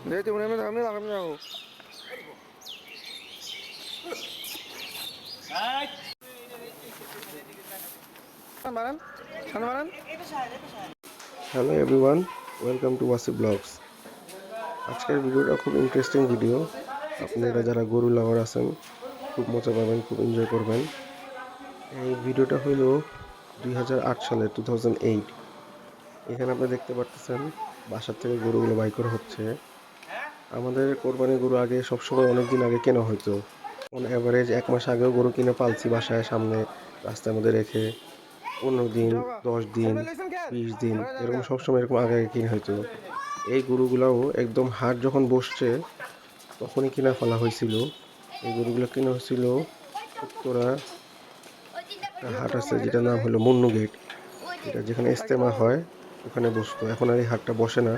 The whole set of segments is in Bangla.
যেহেতু আমি যাবো hello everyone, welcome to Wasi blogs. আজকের ভিডিওটা খুব ইন্টারেস্টিং ভিডিও। আপনারা যারা গরু লাভার আছেন খুব মজা পাবেন, খুব এনজয় করবেন। এই ভিডিওটা হইল 2008 সালে 2008। এখানে আপনারা দেখতে পারতেছেন বাসার থেকে গরুগুলো বাই করা হচ্ছে। আমাদের কোরবানি গরু আগে সবসময় অনেক দিন আগে কেনা হইতো। অন অ্যাভারেজ 1 মাস আগেও গরু কিনে পালছি বাসায় সামনে রাস্তার মধ্যে রেখে। 15 দিন, 10 দিন, 20 দিন এরকম সবসময় এরকম আগে আগে কিনে হইতো। এই গরুগুলাও একদম হাট যখন বসছে তখনই কিনা ফেলা হয়েছিল। এই গরুগুলো কিনা হয়েছিল উত্তরা একটা হাট আছে যেটার নাম হলো মুন্নু গেট, এটা যেখানে ইস্তেমা হয় ওখানে বসতো। এখন আর এই হাটটা বসে না।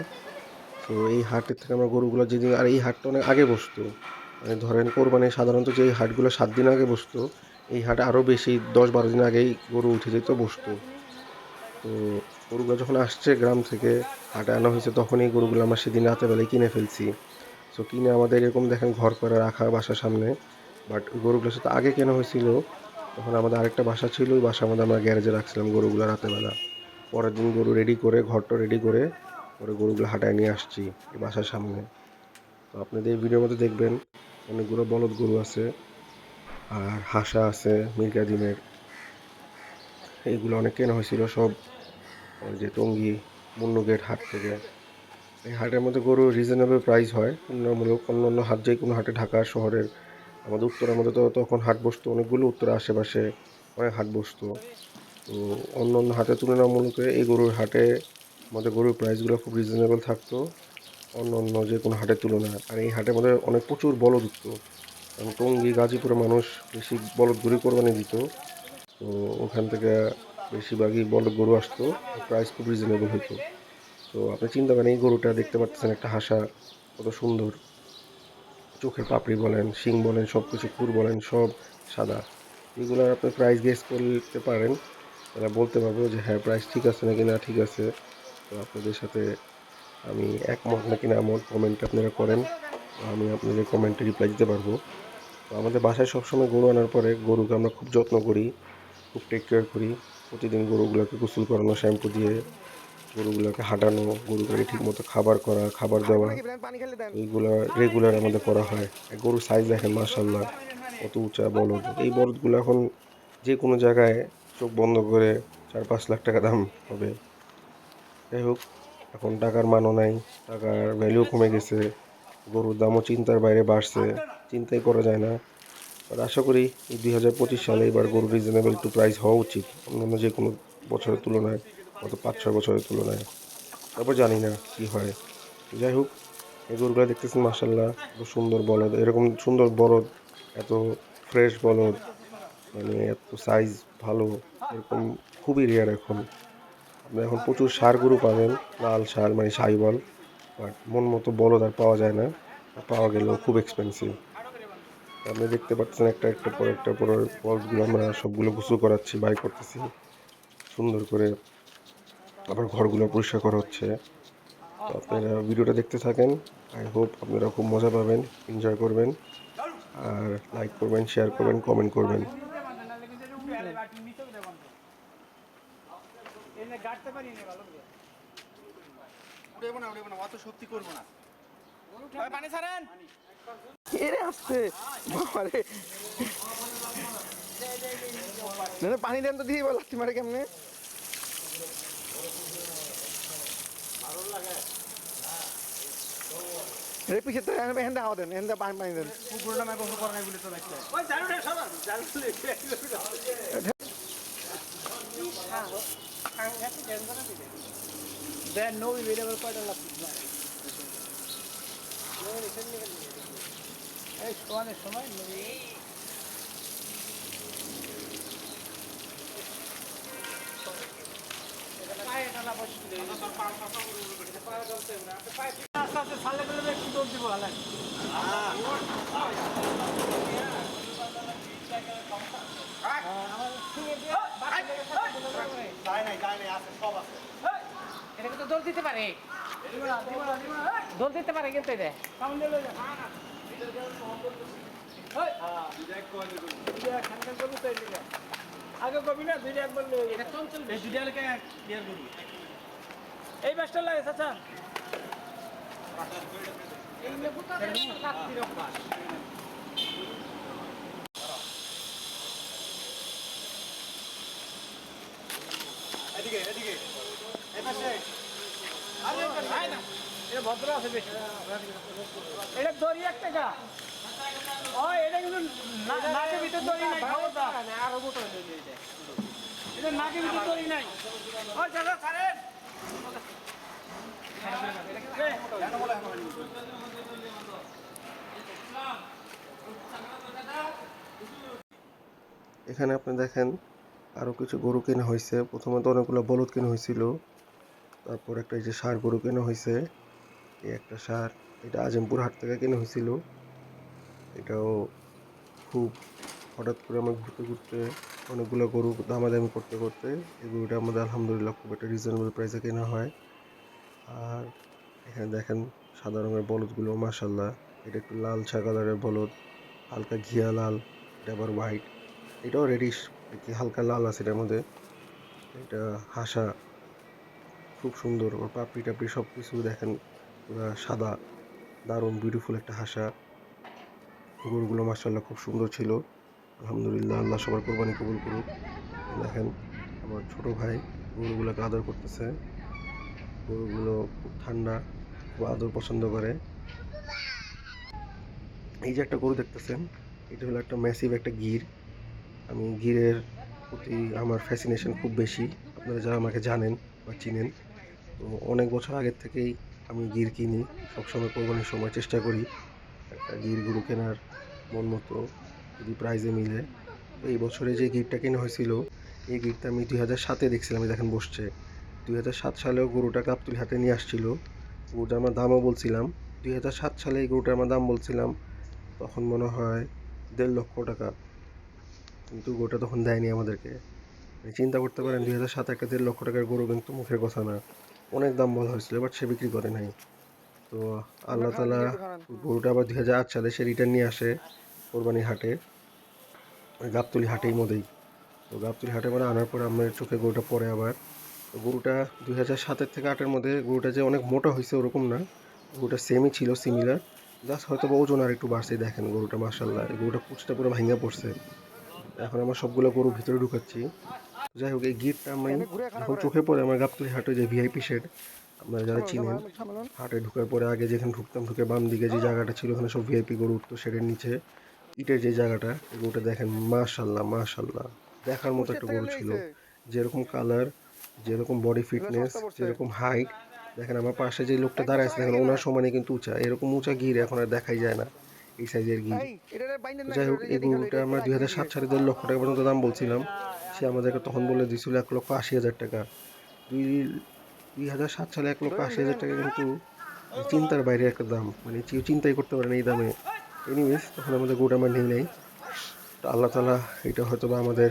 তো এই হাটের থেকে আমরা গরুগুলো যেদিন, আর এই হাটটা অনেক আগে বসতো, মানে ধরেন কোরবানি সাধারণত যে হাটগুলো 7 দিন আগে বসতো, এই হাটে আরও বেশি 10-12 দিন আগেই গরু উঠে যেত, বসতো। তো গরুগুলো যখন আসছে গ্রাম থেকে হাটে আনা হয়েছে তখনই গরুগুলো আমরা সেদিন রাতের বেলায় কিনে ফেলছি। সো কিনে আমাদের এরকম দেখেন ঘর করে রাখা বাসার সামনে। বাট ওই গরুগুলোর সাথে আগে কেনা হয়েছিল তখন আমাদের আরেকটা বাসা ছিল, ওই বাসার মধ্যে আমরা গ্যারেজে রাখছিলাম গরুগুলো রাতের বেলা। পরের দিন গরু রেডি করে ঘরটা রেডি করে পরে গরুগুলো হাঁটায় নিয়ে আসছি এই বাসার সামনে। তো আপনাদের এই ভিডিওর মধ্যে দেখবেন অনেকগুলো বলদ গরু আছে আর হাসা আছে মির্গা ডিমের। এইগুলো অনেক কেনা হয়েছিল সব ওই যে টঙ্গী মুন্নু গেট হাট থেকে। এই হাটের মধ্যে গরু রিজনেবল প্রাইস হয় তুলনামূলক অন্য হাট, যে কোনো হাটে ঢাকা শহরের আমাদের উত্তরের মধ্যে তো তখন হাট বসতো অনেকগুলো, উত্তরের আশেপাশে অনেক হাট বসতো। তো অন্য হাটের তুলনামূলক এই গরুর হাটে আমাদের গরুর প্রাইসগুলো খুব রিজনেবল থাকতো অন্য যে কোনো হাটের তুলনায়। আর এই হাটের মধ্যে অনেক প্রচুর বলদ উঠতো, কারণ টঙ্গী গাজীপুরে মানুষ বেশি বলদ গরু কোরবানি দিত। তো ওখান থেকে বেশিরভাগই বলদ গরু আসতো, প্রাইস খুব রিজনেবল হইতো। তো আপনি চিন্তা করেন এই গরুটা দেখতে পাচ্ছেন একটা হাসা, কত সুন্দর, চোখের পাপড়ি বলেন, শিং বলেন, সব কিছু খুর বলেন সব সাদা। এগুলোর আপনি প্রাইস গেস করতে পারেন, তাহলে বলতে পারবো যে হ্যাঁ প্রাইস ঠিক আছে নাকি না ঠিক আছে। তো আপনাদের সাথে আমি একমত নাকি না একমত কমেন্ট আপনারা করেন, তো আমি আপনাদের কমেন্টে রিপ্লাই দিতে পারবো। তো আমাদের বাসায় সবসময় গরু আনার পরে গরুকে আমরা খুব যত্ন করি, খুব টেক কেয়ার করি। প্রতিদিন গরুগুলোকে গোসল করানো, শ্যাম্পু দিয়ে গরুগুলোকে হাঁটানো, গরুগুলোকে ঠিকমতো খাবার করা, খাবার দেওয়া, তো এইগুলা রেগুলার আমাদের করা হয়। গরুর সাইজ দেখেন মাশাল্লাহ কত উঁচা বলদ। এই বলদগুলো এখন যে কোনো জায়গায় চোখ বন্ধ করে 4-5 লাখ টাকা দাম হবে। যাই হোক, এখন টাকার মানও নাই, টাকার ভ্যালু কমে গেছে, গরুর দামও চিন্তার বাইরে বাড়ছে, চিন্তাই করা যায় না। আর আশা করি এই 2025 সালে এবার গরু রিজনেবল একটু প্রাইস হওয়া উচিত অন্যান্য যে কোনো বছরের তুলনায়, গত 5-6 বছরের তুলনায়। তারপর জানি না কি হয়। যাই হোক, এই গরুগুলো দেখতেছেন মাসাল্লাহ এত সুন্দর বলদ, এরকম সুন্দর বলদ, এত ফ্রেশ বলদ, মানে এত সাইজ ভালো, এরকম খুবই রেয়ার এখন। আপনি এখন প্রচুর ষাঁড় গরু পাবেন, লাল ষাঁড় মানে সাহিওয়াল, বাট মন মতো বলদ আর পাওয়া যায় না, আর পাওয়া গেলেও খুব এক্সপেন্সিভ। আপনি দেখতে পাচ্ছেন একটা একটা পর একটা পর বলদগুলো আমরা সবগুলো গোসল করাচ্ছি, বাই করতেছি সুন্দর করে, আবার ঘরগুলো পরিষ্কার করা হচ্ছে। তো আপনারা ভিডিওটা দেখতে থাকেন, আই হোপ আপনারা খুব মজা পাবেন, এনজয় করবেন, আর লাইক করবেন, শেয়ার করবেন, কমেন্ট করবেন। পানি দেন তো দিয়ে লাঠি মারে কেমনে। পিছিয়ে তো এখান হাওয়া দেন, এখান পানি পানি দেন। সময় এটা কিন্তু দোল দিতে পারে, দোল দিতে পারে কিন্তু এটা আগে কবি না দুইটা একবার এটা চঞ্চল এই দুইটা এলাকা ক্লিয়ার করবি এই বাসটা লাগে চাচা এই লেবুটা রাত্রির অভ্যাস। এদিকে এদিকে এই পাশে আরে ভাই না এটা ভদ্র আছে বেশি এটা দড়ি একটা গা ও এটা কিন্তু নাকের ভিতর দড়ি নাই খবরদার আরো মোটা হয়ে যায়। এটা নাকের ভিতর দড়ি নাই ও চাচা ছাড়েন এখানে আপনি দেখেন আরও কিছু গরু কেনা হয়েছে। প্রথমত অনেকগুলো বলদ কেনা হয়েছিল, তারপর একটা এই যে ষাঁড় গরু কেনা হয়েছে। এই একটা ষাঁড়, এটা আজিমপুর হাট থেকে কেনা হয়েছিল। এটাও খুব হঠাৎ করে আমরা ঘুরতে ঘুরতে অনেকগুলো গরু দামাদামি করতে করতে এই গরুটা আমাদের আলহামদুলিল্লাহ খুব একটা রিজনেবল প্রাইসে কেনা হয়। আর এখানে দেখেন সাদা রঙের বলদগুলো মাশাল্লাহ, এটা একটু লালচা কালারের বলদ, হালকা ঘিয়া লাল, এটা আবার হোয়াইট, এটাও রেডিশ কি হালকা লাল আছে এটার মধ্যে। এটা হাসা, খুব সুন্দর, ওর পাপড়ি টাপড়ি সব কিছু দেখেন পুরা সাদা, দারুণ বিউটিফুল একটা হাসা। গরুগুলো মাশাল্লাহ খুব সুন্দর ছিল। আলহামদুলিল্লাহ, আল্লাহ সবার কোরবানি কবুল করুক। দেখেন আমার ছোট ভাই গরুগুলোকে আদর করতেছে। গরুগুলো খুব ঠান্ডা, খুব আদর পছন্দ করে। এই যে একটা গরু দেখতেছেন, এটা হলো একটা ম্যাসিভ একটা গির। আমি গিরের প্রতি আমার ফ্যাসিনেশন খুব বেশি। আপনারা যারা আমাকে জানেন বা চিনেন, তো অনেক বছর আগের থেকেই আমি গির কিনি। সবসময় কোরবানির সময় চেষ্টা করি একটা গির গরু কেনার, মন মতো যদি প্রাইজে মিলে। তো এই বছরে যে গিরটা কেনা হয়েছিল, এই গিরটা আমি 2007-এ দেখছিলাম, এই দেখেন বসছে। 2007 সালেও গরুটা গাবতলী হাটে নিয়ে আসছিল। গরুটার আমার দামও বলছিলাম, 2007 সালে এই গরুটার আমার দাম বলছিলাম তখন মনে হয় 1.5 লক্ষ টাকা, কিন্তু গরুটা তখন দেয়নি আমাদেরকে। চিন্তা করতে পারেন 2007 একটা 1.5 লক্ষ টাকার গরু কিন্তু মুখের কথা না। অনেক দাম বলা হয়েছিল, বাট সে বিক্রি করে নাই। তো আল্লাহ তালা গরুটা আবার 2008 সালে সে রিটার্ন নিয়ে আসে কোরবানির হাটে, ওই গাবতলী হাটেই মধ্যেই। তো গাবতলী হাটে মানে আনার পরে আমার চোখে গরুটা পড়ে আবার। তো গরুটা 2007 থেকে 2008-এর মধ্যে গরুটা যে অনেক মোটা হয়েছে ওরকম না, গরুটা সেমই ছিল, সিমিলার, জাস্ট হয়তো বা ওজন আর একটু বাড়ছে। দেখেন গরুটা মাশাল্লাহ, এই গরুটা পুচটা পুরো ভাঙা পড়ছে। এখন আমরা সবগুলো গরু ভিতরে ঢুকাচ্ছি। যাই হোক, এই গিরটা আমি যখন চোখে পড়ে আমার গাবতলী হাটে যে ভিআইপি শেড, আপনারা যারা চিনেন, হাটে ঢুকার পরে আগে যেখানে ঢুকতাম, ঢুকে বাম দিকে যে জায়গাটা ছিল ওখানে সব ভিআইপি গরু উঠতো শেডের নিচে, ইটের যে জায়গাটা, এই গরুটা দেখেন মাশাল্লাহ মাশাল্লাহ, দেখার মতো একটা গরু ছিল। যেরকম কালার, যেরকম বডি ফিটনেস, যেরকম হাইট, দেখেন আমার পাশে যে লোকটা দাঁড়ায় আছে দেখেন ওনার সমানে কিন্তু উঁচা। এরকম উঁচা গির এখন আর দেখাই যায় না, এই সাইজের গির। তো যাই হোক, এই গরুটা আমরা 2007 সালে 1.5 লক্ষ টাকা পর্যন্ত দাম বলছিলাম। সে আমাদেরকে তখন বলে দিয়েছিল 1,80,000 টাকা। দুই 2007 সালে 1,80,000 টাকা কিন্তু চিন্তার বাইরে একটা দাম, মানে চিন্তাই করতে পারেন এই দামে। এনিওয়েজ, তখন আমাদের গরুটা আমরা নেই নাই। তো আল্লাহ তালা এটা হয়তো বা আমাদের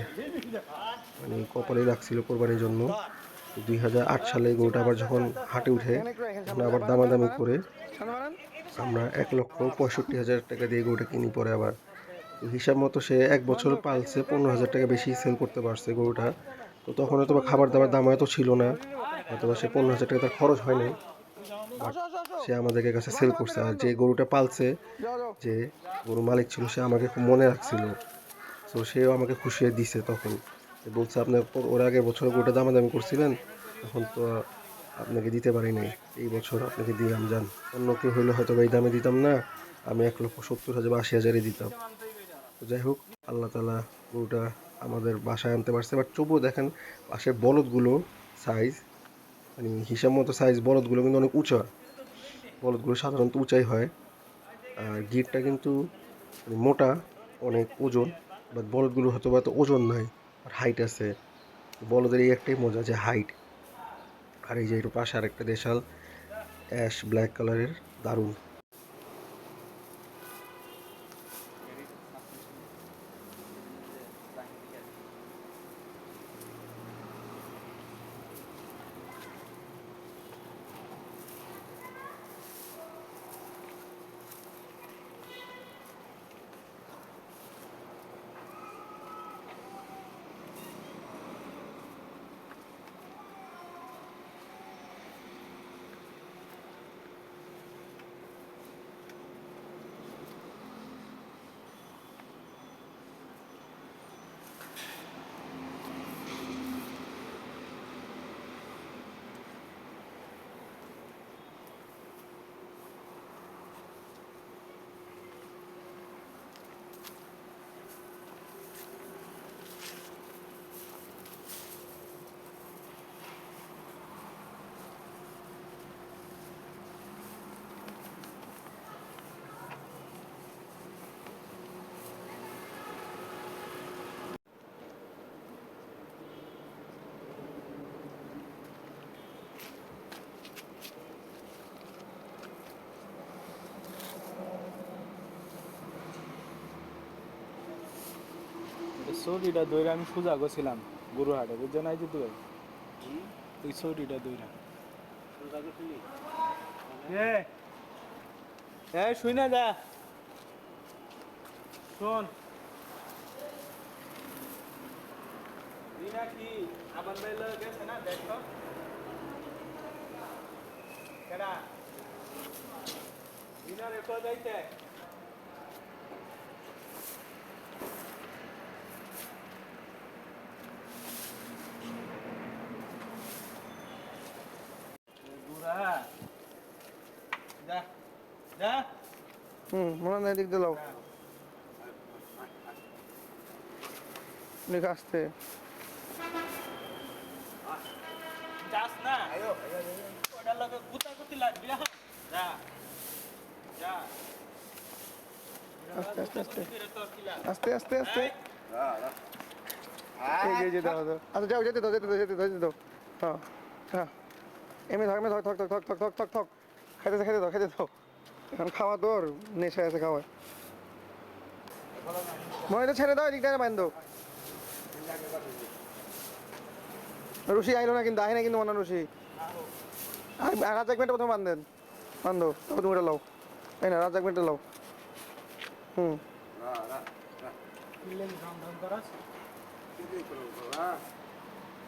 মানে কপালেই রাখছিল কোরবানির জন্য। তো 2008 সালে গরুটা আবার যখন হাটে উঠে, তখন আবার দামাদামি করে আমরা 1,65,000 টাকা দিয়ে গরুটা কিনি পরে আবার। তো হিসাব মতো সে 1 বছর পালছে, 15,000 টাকা বেশি সেল করতে পারছে গরুটা। তো তখন হয়তো বা খাবার দাবার দাম এত ছিল না, হয়তো বা সে 15,000 টাকা তার খরচ হয় নাই, বাট সে আমাদেরকে কাছে সেল করছে। আর যে গরুটা পালছে, যে গরু মালিক ছিল, সে আমাকে খুব মনে রাখছিল। তো সেও আমাকে খুশিয়ে দিছে তখন, যে বলছে আপনি ওর আগের বছর গরুটা দামাদামি করছিলেন, তখন তো আপনাকে দিতে পারি নাই, এই বছর আপনাকে দিলাম যান। অন্য কেউ হইলে হয়তো বা এই দামে দিতাম না, আমি 1,70,000 বা 80,000-এ দিতাম। তো যাই হোক, আল্লাহ তালা গরুটা আমাদের বাসায় আনতে পারছে। বাট তবুও দেখেন পাশের বলদগুলো সাইজ, মানে হিসাব মতো সাইজ, বলদগুলো কিন্তু অনেক উঁচা। বলদগুলো সাধারণত উঁচাই হয়। আর গিরটা কিন্তু মানে মোটা, অনেক ওজন, বাট বলদগুলো হয়তো বা এত ওজন নাই, আর হাইট আছে। বলদের এই একটাই মজা যে হাইট। আর এই যে একটু পাশে আরেকটা দেশাল অ্যাশ ব্ল্যাক কালারের, দারুণ। ছুটিটা দইরা আমি সোজা গেছিলাম গরুহাটে বুঝছো না যে তুই ওই ছুটিটা দইরা শুই না যা শোন রিনা কি আবার মেলে গেছে না দেখো কেডা রিনা রেখো যাইতে বুড়া যা যা মনে নাই দিক দিলাও লিখ আসতে যাস না ওটার লগে গুতা গুতি লাগবি যা যা আস্তে আস্তে আস্তে তোর কিলা আস্তে আস্তে আস্তে এই যে দাও দাও আচ্ছা যাও যেতে দাও যেতে দাও হ্যাঁ হ্যাঁ এমনি থাক থক থক থক থক থক থক থক খেতে দাও এখন খাওয়া তোর নেশা আছে খাওয়ায় মনে ছেড়ে দাও এদিকটা বান্ধ রুশি আইলো না কিন্তু আহে না কিন্তু মনে রুশি রাজ এক মিনিট প্রথমে বান্ধেন বান্ধো তারপর তুমি ওটা লাও তাই না রাজ এক মিনিট লাও হুম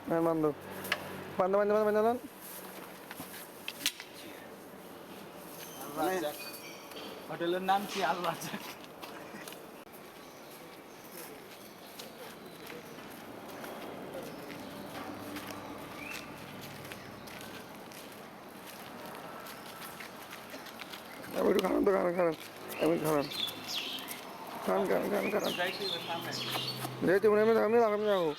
হ্যাঁ বান্ধো বান্ধো হোটেলের নাম কি আল রাজাক আমি একটু খারাপ তো খারাপ আমি খারাপ খান যাইছি সামনে যেহেতু আমি যাবো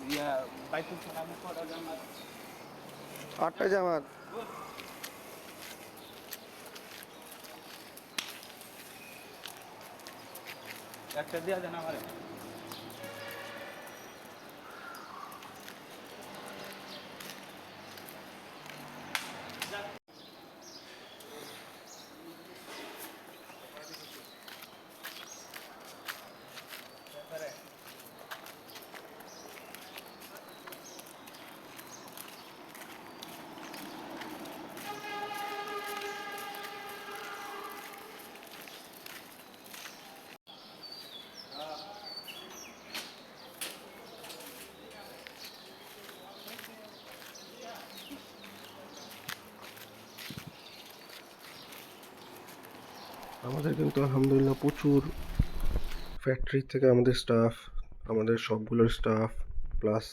এই বাইতুল সালাম করা জামাত 8টায় জামাত একটা দিয়া দেন আমারে আমাদের কিন্তু আলহামদুলিল্লাহ প্রচুর ফ্যাক্টরি থেকে আমাদের সবগুলোর স্টাফ প্লাস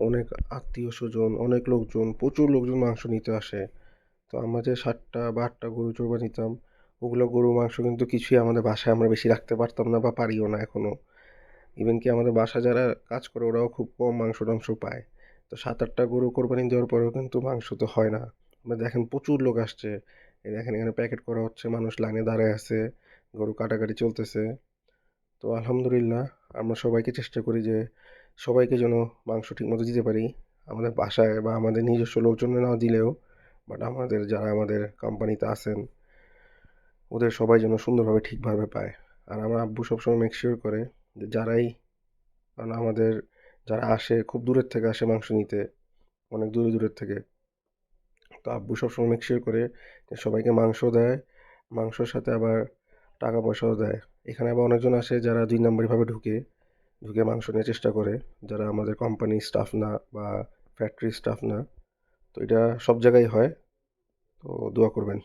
অনেক আত্মীয় স্বজন অনেক লোকজন প্রচুর লোকজন মাংস নিতে আসে। তো আমরা যে 7টা বা 8টা গরু চর্বা নিতাম ওগুলো গরু মাংস কিন্তু কিছুই আমাদের বাসায় আমরা বেশি রাখতে পারতাম না বা পারিও না এখনও। ইভেন কি আমাদের বাসা যারা কাজ করে ওরাও খুব কম মাংস টাংস পায়। তো 7-8টা গরু কোরবানি দেওয়ার পরেও কিন্তু মাংস তো হয় না। আমরা দেখেন প্রচুর লোক আসছে, এই দেখেন এখানে প্যাকেট করা হচ্ছে, মানুষ লাইনে দাঁড়ায় আছে, গরু কাটাকাটি চলতেছে। তো আলহামদুলিল্লাহ আমরা সবাইকে চেষ্টা করি যে সবাইকে যেন মাংস ঠিকমতো দিতে পারি। আমাদের বাসায় বা আমাদের নিজস্ব লোকজনে না দিলেও বাট আমাদের কোম্পানিতে আছেন ওদের সবাই যেন সুন্দরভাবে ঠিকভাবে পায়। আর আমার আব্বু সবসময় মেক শিওর করে যে কারণ আমাদের যারা আসে খুব দূরের থেকে আসে মাংস নিতে, অনেক দূরের থেকে, তো আব্বু সবসময় মেকশিওর করে যে সবাইকে মাংস দেয়, মাংসর সাথে আবার টাকা পয়সাও দেয়। এখানে আবার অনেকজন আসে যারা 2 নাম্বারিভাবে ঢুকে মাংস নেওয়ার চেষ্টা করে, যারা আমাদের কোম্পানির স্টাফ না বা ফ্যাক্টরির স্টাফ না। তো এটা সব জায়গায় হয়, তো দোয়া করবেন।